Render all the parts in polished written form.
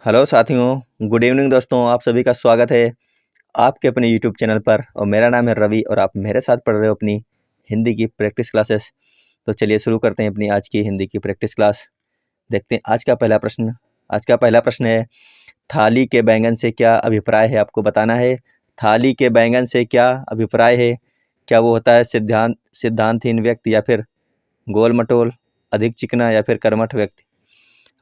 Hello साथियों, good evening दोस्तों। आप सभी का स्वागत है आपके अपने यूट्यूब चैनल पर। और मेरा नाम है रवि और आप मेरे साथ पढ़ रहे हो अपनी हिंदी की प्रैक्टिस क्लासेस। तो चलिए शुरू करते हैं अपनी आज की हिंदी की प्रैक्टिस क्लास। देखते हैं आज का पहला प्रश्न। आज का पहला प्रश्न है, थाली के बैंगन से क्या अभिप्राय है? आपको बताना है थाली के बैंगन से क्या अभिप्राय है। क्या वो होता है सिद्धांतहीन व्यक्ति, या फिर गोल मटोल, अधिक चिकना, या फिर कर्मठ व्यक्ति?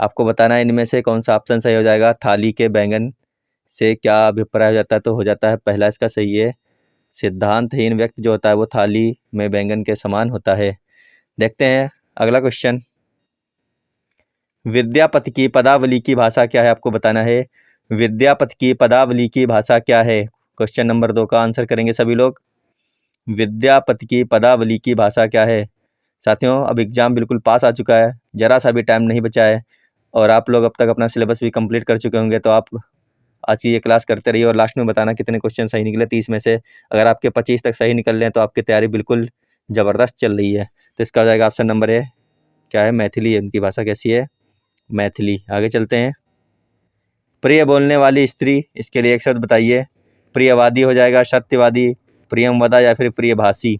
आपको बताना है इनमें से कौन सा ऑप्शन सही हो जाएगा। थाली के बैंगन से क्या अभिप्राय हो जाता है? तो हो जाता है पहला इसका सही है, सिद्धांतहीन व्यक्ति जो होता है वो थाली में बैंगन के समान होता है। देखते हैं अगला क्वेश्चन। विद्यापति की पदावली की भाषा क्या है? आपको बताना है विद्यापति की पदावली की भाषा क्या है। क्वेश्चन नंबर 2 का आंसर करेंगे सभी लोग। विद्यापति की पदावली की भाषा क्या है? साथियों, अब एग्जाम बिल्कुल पास आ चुका है, जरा सा भी टाइम नहीं बचा है और आप लोग अब तक अपना सिलेबस भी कंप्लीट कर चुके होंगे। तो आप आज की ये क्लास करते रहिए और लास्ट में बताना कितने क्वेश्चन सही निकले 30 में से। अगर आपके 25 तक सही निकल रहे हैं तो आपकी तैयारी बिल्कुल ज़बरदस्त चल रही है। तो इसका हो जाएगा ऑप्शन नंबर ए, क्या है? मैथिली है, उनकी भाषा कैसी है? मैथिली। आगे चलते हैं। प्रिय बोलने वाली स्त्री, इसके लिए एक शब्द बताइए। प्रियवादी हो जाएगा, सत्यवादी, प्रियमवदा, या फिर प्रियभाषी?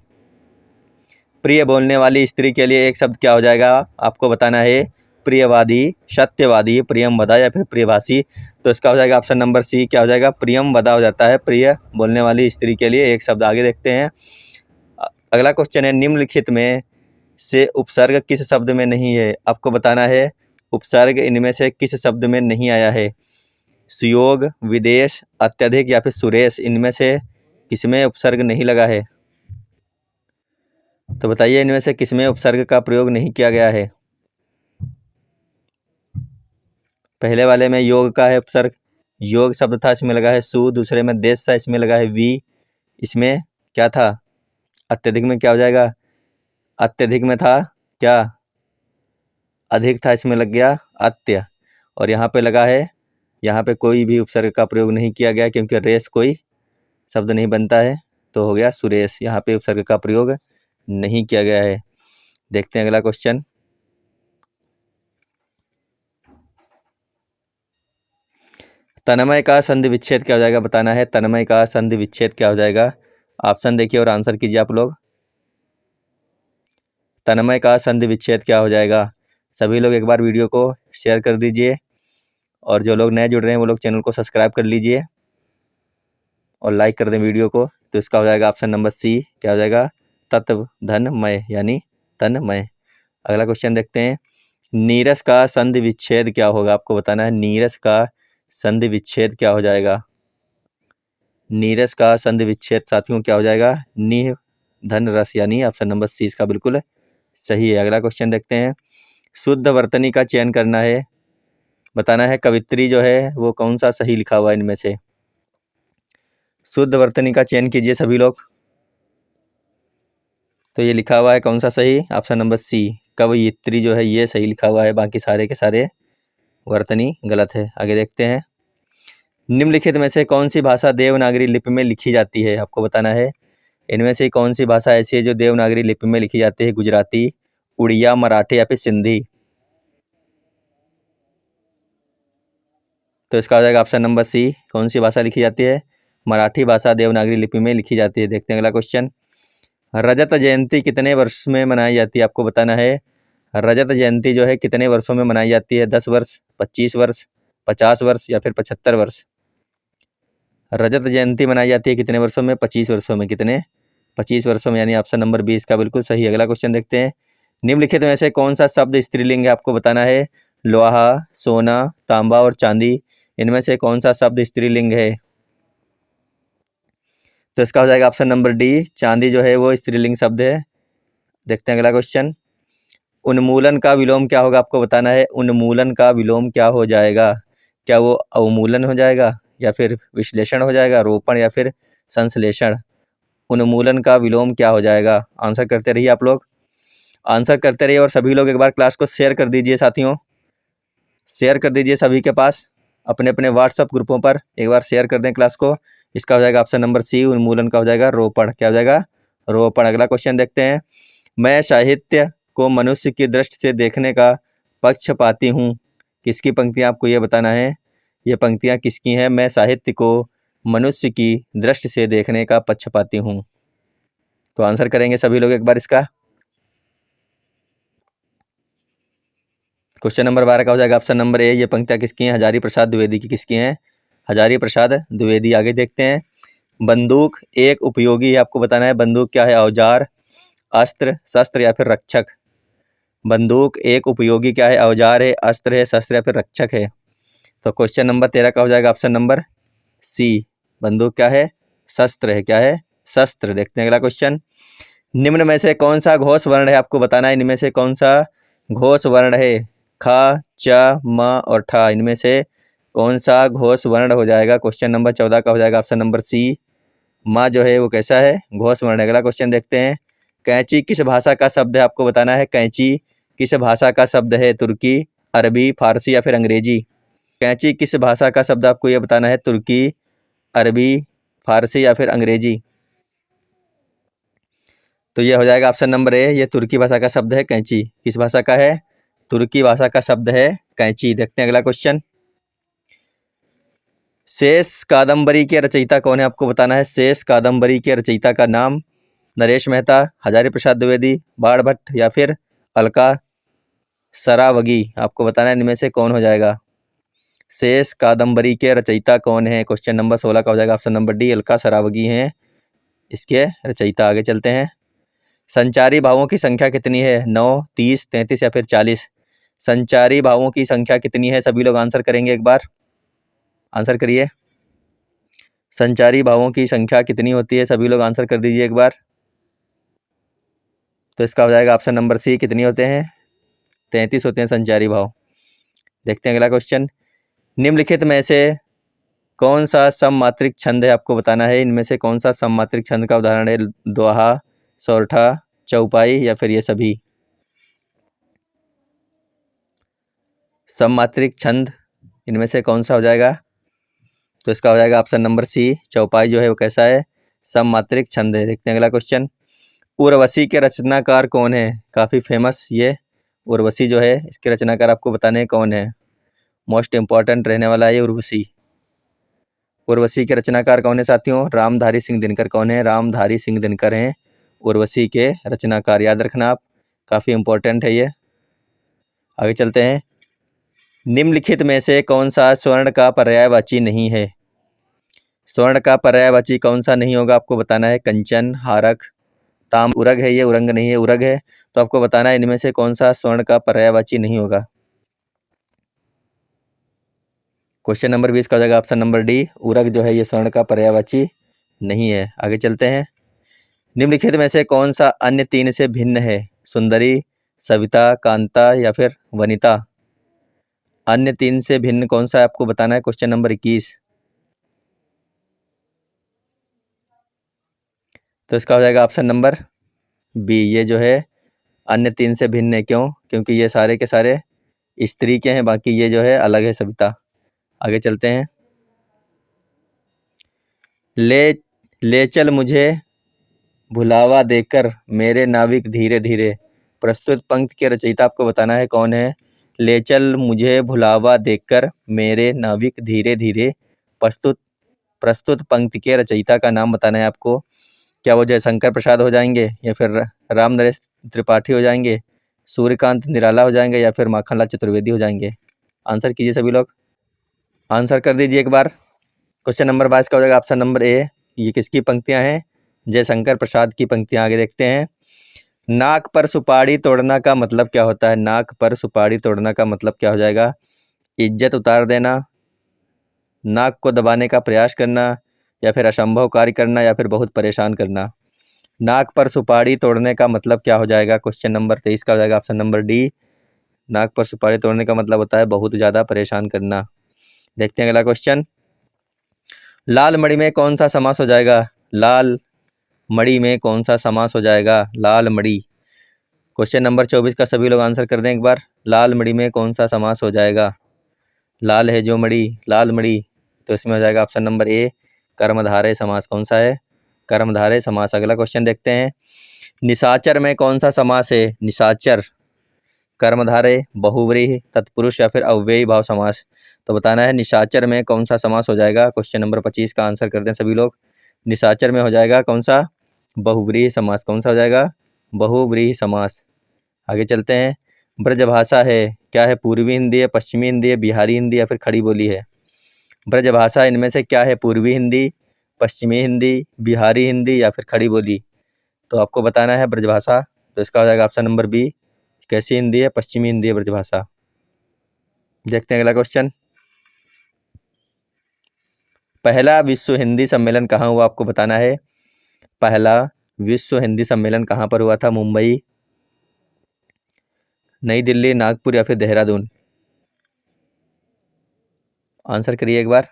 प्रिय बोलने वाली स्त्री के लिए एक शब्द क्या हो जाएगा? आपको बताना है प्रियवादी, सत्यवादी, प्रियमवदा, या फिर प्रियभाषी? तो इसका हो जाएगा ऑप्शन नंबर सी, क्या हो जाएगा? प्रियमवदा हो जाता है प्रिय बोलने वाली स्त्री के लिए एक शब्द। आगे देखते हैं। अगला क्वेश्चन है, निम्नलिखित में से उपसर्ग किस शब्द में नहीं है? आपको बताना है उपसर्ग इनमें से किस शब्द में नहीं आया है। सुयोग, विदेश, अत्यधिक, या फिर सुरेश, इनमें से किसमें उपसर्ग नहीं लगा है? तो बताइए इनमें से किसमें उपसर्ग का प्रयोग नहीं किया गया है। पहले वाले में योग का है उपसर्ग, योग शब्द था, इसमें लगा है सु। दूसरे में देश था, इसमें लगा है वी। इसमें क्या था? अत्यधिक में क्या हो जाएगा? अत्यधिक में था क्या? अधिक था, इसमें लग गया अत्य। और यहाँ पे लगा है, यहाँ पे कोई भी उपसर्ग का प्रयोग नहीं किया गया क्योंकि रेस कोई शब्द नहीं बनता है, तो हो गया सुरेश। यहाँ पे उपसर्ग का प्रयोग नहीं किया गया है। देखते हैं अगला क्वेश्चन। तन्मय का संधि विच्छेद क्या हो जाएगा? बताना है तन्मय का संधि विच्छेद क्या हो जाएगा। ऑप्शन देखिए और आंसर कीजिए आप लोग। तन्मय का संधि विच्छेद क्या हो जाएगा? सभी लोग एक बार वीडियो को शेयर कर दीजिए और जो लोग नए जुड़ रहे हैं वो लोग चैनल को सब्सक्राइब कर लीजिए और लाइक कर दें वीडियो को। तो इसका हो जाएगा ऑप्शन नंबर सी, क्या हो जाएगा? तत्व धनमय, यानी तन्मय। अगला क्वेश्चन देखते हैं। नीरस का संधि विच्छेद क्या होगा? आपको बताना है नीरस का संधि विच्छेद क्या हो जाएगा। नीरस का संधि विच्छेद साथियों क्या हो जाएगा? निह धन रस, यानी ऑप्शन नंबर सी इसका बिल्कुल सही है। अगला क्वेश्चन देखते हैं। शुद्ध वर्तनी का चयन करना है। बताना है कवित्री जो है वो कौन सा सही लिखा हुआ है इनमें से। शुद्ध वर्तनी का चयन कीजिए सभी लोग। तो ये लिखा हुआ है कौन सा सही? ऑप्शन नंबर सी, कवयित्री जो है ये सही लिखा हुआ है, बाकी सारे के सारे वर्तनी गलत है। आगे देखते हैं। निम्नलिखित में से कौन सी भाषा देवनागरी लिपि में लिखी जाती है? आपको बताना है इनमें से कौन सी भाषा ऐसी है जो देवनागरी लिपि में लिखी जाती है। गुजराती, उड़िया, मराठी, या फिर सिंधी? तो इसका हो जाएगा ऑप्शन नंबर सी, कौन सी भाषा लिखी जाती है? मराठी भाषा देवनागरी लिपि में लिखी जाती है। देखते हैं अगला क्वेश्चन। रजत जयंती कितने वर्ष में मनाई जाती है? आपको बताना है रजत जयंती जो है कितने वर्षों में मनाई जाती है। 10 वर्ष, 25 वर्ष, 50 वर्ष, या फिर 75 वर्ष? रजत जयंती मनाई जाती है कितने वर्षों में? 25 वर्षों में। कितने? 25 वर्षों में, यानी ऑप्शन नंबर बी इसका बिल्कुल सही है। अगला क्वेश्चन देखते हैं। निम्नलिखित में से कौन सा शब्द स्त्रीलिंग है? आपको बताना है लोहा, सोना, तांबा और चांदी, इनमें से कौन सा शब्द स्त्रीलिंग है? तो इसका हो जाएगा ऑप्शन नंबर डी, चांदी जो है वो स्त्रीलिंग शब्द है। देखते हैं अगला क्वेश्चन। उन्मूलन का विलोम क्या होगा? आपको बताना है उन्मूलन का विलोम क्या हो जाएगा। क्या वो अवमूलन हो जाएगा, या फिर विश्लेषण हो जाएगा, रोपण, या फिर संश्लेषण? उन्मूलन का विलोम क्या हो जाएगा? आंसर करते रहिए आप लोग, आंसर करते रहिए और सभी लोग एक बार क्लास को शेयर कर दीजिए साथियों, शेयर कर दीजिए सभी के पास, अपने अपने व्हाट्सएप ग्रुपों पर एक बार शेयर कर दें क्लास को। इसका हो जाएगा ऑप्शन नंबर सी, उन्मूलन का हो जाएगा रोपण। क्या हो जाएगा? रोपण। अगला क्वेश्चन देखते हैं। मैं साहित्य को मनुष्य की दृष्टि से देखने का पक्षपाती हूँ, किसकी पंक्ति आपको ये बताना है। ये पंक्तियाँ किसकी हैं? मैं साहित्य को मनुष्य की दृष्टि से देखने का पक्षपाती हूँ। तो आंसर करेंगे सभी लोग एक बार इसका। क्वेश्चन नंबर 12 का हो जाएगा ऑप्शन नंबर ए। ये पंक्तियाँ किसकी हैं? हजारी प्रसाद द्विवेदी की। किसकी हैं? हजारी प्रसाद द्विवेदी। आगे देखते हैं। बंदूक एक उपयोगी, आपको बताना है बंदूक क्या है? औजार, अस्त्र, शस्त्र या फिर रक्षक। बंदूक एक उपयोगी क्या है? औजार है, अस्त्र है, शस्त्र या फिर रक्षक है। तो क्वेश्चन नंबर 13 का हो जाएगा ऑप्शन नंबर सी। बंदूक क्या है? शस्त्र है। क्या है? शस्त्र। देखते हैं अगला क्वेश्चन। निम्न में से कौन सा घोष वर्ण है? आपको बताना है इनमें से कौन सा घोष वर्ण है? ख, च, म और ठ। इनमें से कौन सा घोष वर्ण हो जाएगा? क्वेश्चन नंबर 14 का हो जाएगा ऑप्शन नंबर सी। म जो है वो कैसा है? घोष वर्ण है। अगला क्वेश्चन देखते हैं। कैंची किस भाषा का शब्द है? आपको बताना है कैंची किस भाषा का शब्द है? तुर्की, अरबी, फारसी या फिर अंग्रेजी। कैंची किस भाषा का शब्द? आपको ये बताना है तुर्की, अरबी, फारसी या फिर अंग्रेजी। तो ये हो जाएगा ऑप्शन नंबर ए। ये तुर्की भाषा का शब्द है कैंची। किस भाषा का है? तुर्की भाषा का शब्द है कैंची। देखते हैं अगला क्वेश्चन। शेष कादंबरी के रचयिता कौन है? आपको बताना है शेष कादंबरी के रचयिता का नाम। नरेश मेहता, हजारी प्रसाद द्विवेदी, बाण भट्ट या फिर अलका सरावगी। आपको बताना है इनमें से कौन हो जाएगा? शेष कादंबरी के रचयिता कौन है? क्वेश्चन नंबर 16 का हो जाएगा option number D. Alka Saraogi हैं इसके रचयिता। आगे चलते हैं। संचारी भावों की संख्या कितनी है? 9, 30, 33 या फिर 40। संचारी भावों की संख्या कितनी है? सभी लोग आंसर करेंगे एक बार। आंसर करिए। संचारी भावों की संख्या कितनी होती है? सभी लोग आंसर कर दीजिए एक बार। तो इसका हो जाएगा ऑप्शन नंबर सी। कितनी होते हैं? 33 होते हैं संचारी भाव। देखते हैं अगला क्वेश्चन। निम्नलिखित में से कौन सा सममात्रिक छंद है? आपको बताना है इनमें से कौन सा सममात्रिक छंद का उदाहरण है? दोहा, सौरठा, चौपाई या फिर ये सभी। सममात्रिक छंद इनमें से कौन सा हो जाएगा? तो इसका हो जाएगा ऑप्शन नंबर सी। चौपाई जो है वो कैसा है? सममात्रिक छंद है। देखते हैं अगला क्वेश्चन। उर्वशी के रचनाकार कौन है? काफ़ी फेमस ये उर्वशी जो है इसके रचनाकार आपको बताने कौन है? मोस्ट इंपॉर्टेंट रहने वाला है ये उर्वशी। उर्वशी के रचनाकार कौन है साथियों? रामधारी सिंह दिनकर। कौन है? रामधारी सिंह दिनकर हैं उर्वशी के रचनाकार। याद रखना आप, काफ़ी इंपॉर्टेंट है ये। आगे चलते हैं। निम्नलिखित में से कौन सा स्वर्ण का पर्यायवाची नहीं है? स्वर्ण का पर्यायवाची कौन सा नहीं होगा? आपको बताना है कंचन, हारक, ताम। उरग है ये, उरंग नहीं है, उरग है। तो आपको बताना है इनमें से कौन सा स्वर्ण का पर्यायवाची नहीं होगा। क्वेश्चन नंबर 20 का हो जाएगा ऑप्शन नंबर डी। उरग जो है ये स्वर्ण का पर्यायवाची नहीं है। आगे चलते हैं। निम्नलिखित में से कौन सा अन्य तीन से भिन्न है? सुंदरी, सविता, कांता या फिर वनिता। अन्य तीन से भिन्न कौन सा है? आपको बताना है। Question number 21। तो इसका हो जाएगा ऑप्शन नंबर बी। ये जो है अन्य तीन से भिन्न है। क्यों? क्योंकि ये सारे के सारे स्त्री के हैं, बाकी ये जो है अलग है सविता। आगे चलते हैं। ले चल मुझे भुलावा देकर मेरे नाविक धीरे धीरे। प्रस्तुत पंक्ति के रचयिता आपको बताना है कौन है? ले चल मुझे भुलावा देकर मेरे नाविक धीरे धीरे। प्रस्तुत पंक्ति के रचयिता का नाम बताना है आपको। क्या वो जयशंकर प्रसाद हो जाएंगे या फिर राम नरेश त्रिपाठी हो जाएंगे, सूर्यकांत निराला हो जाएंगे या फिर माखनलाल चतुर्वेदी हो जाएंगे? आंसर कीजिए सभी लोग। आंसर कर दीजिए एक बार। क्वेश्चन नंबर 22 का हो जाएगा ऑप्शन नंबर ए। ये किसकी पंक्तियां हैं? जयशंकर प्रसाद की पंक्तियां। आगे देखते हैं। नाक पर सुपारी तोड़ना का मतलब क्या होता है? नाक पर सुपारी तोड़ना का मतलब क्या हो जाएगा? इज्जत उतार देना, नाक को दबाने का प्रयास करना या फिर असंभव कार्य करना या फिर बहुत परेशान करना। नाक पर सुपारी तोड़ने का मतलब क्या हो जाएगा? क्वेश्चन नंबर 23 का हो जाएगा ऑप्शन नंबर डी। नाक पर सुपारी तोड़ने का मतलब होता है बहुत ज़्यादा परेशान करना। देखते हैं अगला क्वेश्चन। लाल मणि में कौन सा समास हो जाएगा? लाल मणि में कौन सा समास हो जाएगा? लाल मणि। क्वेश्चन नंबर 24 का सभी लोग आंसर कर दें एक बार। लाल मणि में कौन सा समास हो जाएगा? लाल है जो मणि, लाल मणि। तो इसमें हो जाएगा ऑप्शन नंबर ए, कर्मधारय समास। कौन सा है? कर्मधारय समास। अगला क्वेश्चन देखते हैं। निशाचर में कौन सा समास है? निशाचर कर्मधारय, बहुव्रीहि, तत्पुरुष या फिर अव्ययी भाव समास। तो बताना है निशाचर में कौन सा समास हो जाएगा। क्वेश्चन नंबर 25 का आंसर करते हैं सभी लोग। निशाचर में हो जाएगा कौन सा, बहुव्रीहि समास। कौन सा हो जाएगा, बहुव्रीहि समास। आगे चलते हैं। ब्रजभाषा है, क्या है, पूर्वी हिंदी है, पश्चिमी हिंदी है, बिहारी हिंदी या फिर खड़ी बोली है। ब्रजभाषा इनमें से क्या है, पूर्वी हिंदी, पश्चिमी हिंदी, बिहारी हिंदी या फिर खड़ी बोली। तो आपको बताना है ब्रजभाषा, तो इसका हो जाएगा ऑप्शन नंबर बी। कैसी हिंदी है, पश्चिमी हिंदी है ब्रजभाषा। देखते हैं अगला क्वेश्चन। पहला विश्व हिंदी सम्मेलन कहाँ हुआ, आपको बताना है। पहला विश्व हिंदी सम्मेलन कहाँ पर हुआ था, मुंबई, नई दिल्ली, नागपुर या फिर देहरादून। आंसर करिए एक बार।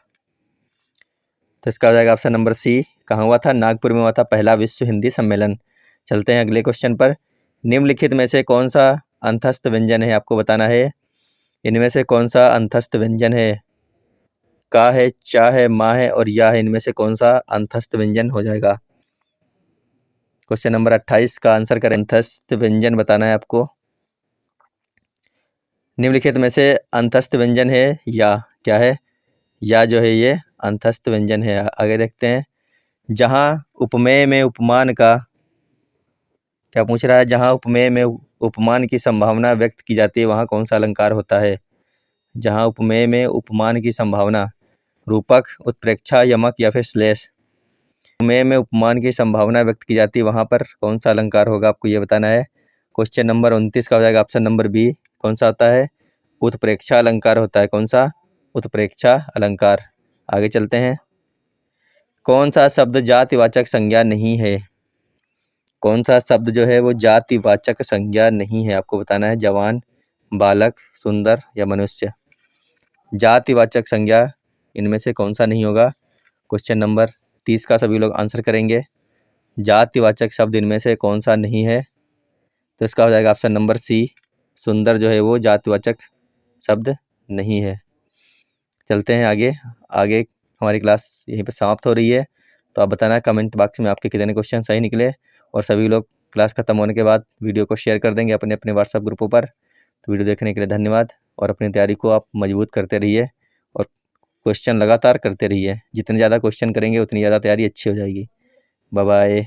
तो इसका हो जाएगा ऑप्शन नंबर सी। कहाँ हुआ था, नागपुर में हुआ था पहला विश्व हिंदी सम्मेलन। चलते हैं अगले क्वेश्चन पर। निम्नलिखित में से कौन सा अंतस्थ व्यंजन है, आपको बताना है। इनमें से कौन सा अंतस्थ व्यंजन है। का है, चा है, माँ है और या है। इनमें से कौन सा अंतस्थ व्यंजन हो जाएगा। क्वेश्चन नंबर 28 का आंसर करें। अंतस्थ व्यंजन बताना है आपको। निम्नलिखित में से अंतस्थ व्यंजन है या, क्या है, या जो है ये अंतस्थ व्यंजन है। आगे देखते हैं। जहाँ उपमेय में उपमान का, क्या पूछ रहा है, जहाँ उपमेय में उपमान की संभावना व्यक्त की जाती है वहाँ कौन सा अलंकार होता है। जहाँ उपमेय में उपमान की संभावना, रूपक, उत्प्रेक्षा, यमक या फिर श्लेष। उपमेय में उपमान की संभावना व्यक्त की जाती है वहाँ पर कौन सा अलंकार होगा, आपको ये बताना है। क्वेश्चन नंबर 29 का हो जाएगा ऑप्शन नंबर बी। कौन सा होता है, उत्प्रेक्षा अलंकार होता है। कौन सा, उत्प्रेक्षा अलंकार। आगे चलते हैं। कौन सा शब्द जातिवाचक संज्ञा नहीं है। कौन सा शब्द जो है वो जातिवाचक संज्ञा नहीं है, आपको बताना है। जवान, बालक, सुंदर या मनुष्य। जातिवाचक संज्ञा इनमें से कौन सा नहीं होगा। क्वेश्चन नंबर 30 का सभी लोग आंसर करेंगे। जातिवाचक शब्द इनमें से कौन सा नहीं है। तो इसका हो जाएगा ऑप्शन नंबर सी। सुंदर जो है वो जातिवाचक शब्द नहीं है। चलते हैं आगे। आगे हमारी क्लास यहीं पर समाप्त हो रही है। तो आप बताना कमेंट बॉक्स में आपके कितने क्वेश्चन सही निकले। और सभी लोग क्लास खत्म होने के बाद वीडियो को शेयर कर देंगे अपने अपने व्हाट्सएप ग्रुपों पर। तो वीडियो देखने के लिए धन्यवाद। और अपनी तैयारी को आप मजबूत करते रहिए और क्वेश्चन लगातार करते रहिए। जितने ज़्यादा क्वेश्चन करेंगे उतनी ज़्यादा तैयारी अच्छी हो जाएगी। Bye bye.